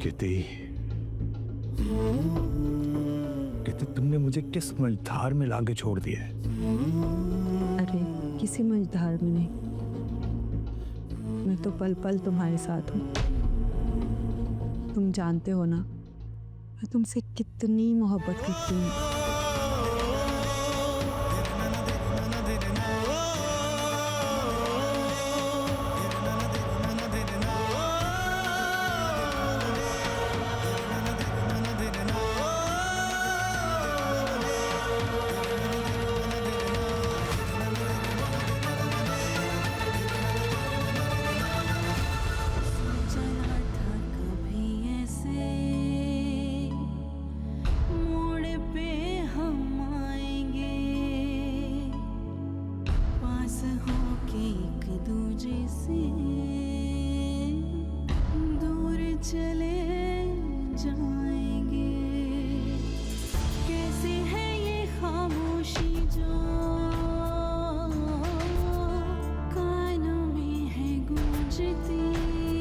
गिति, गिति तुमने मुझे किस मझधार में लाके छोड़ दिया है? अरे किसी मझधार में नहीं, मैं तो पल पल तुम्हारे साथ हूँ। तुम जानते हो ना मैं तुमसे कितनी मोहब्बत करती हूँ। दूर चले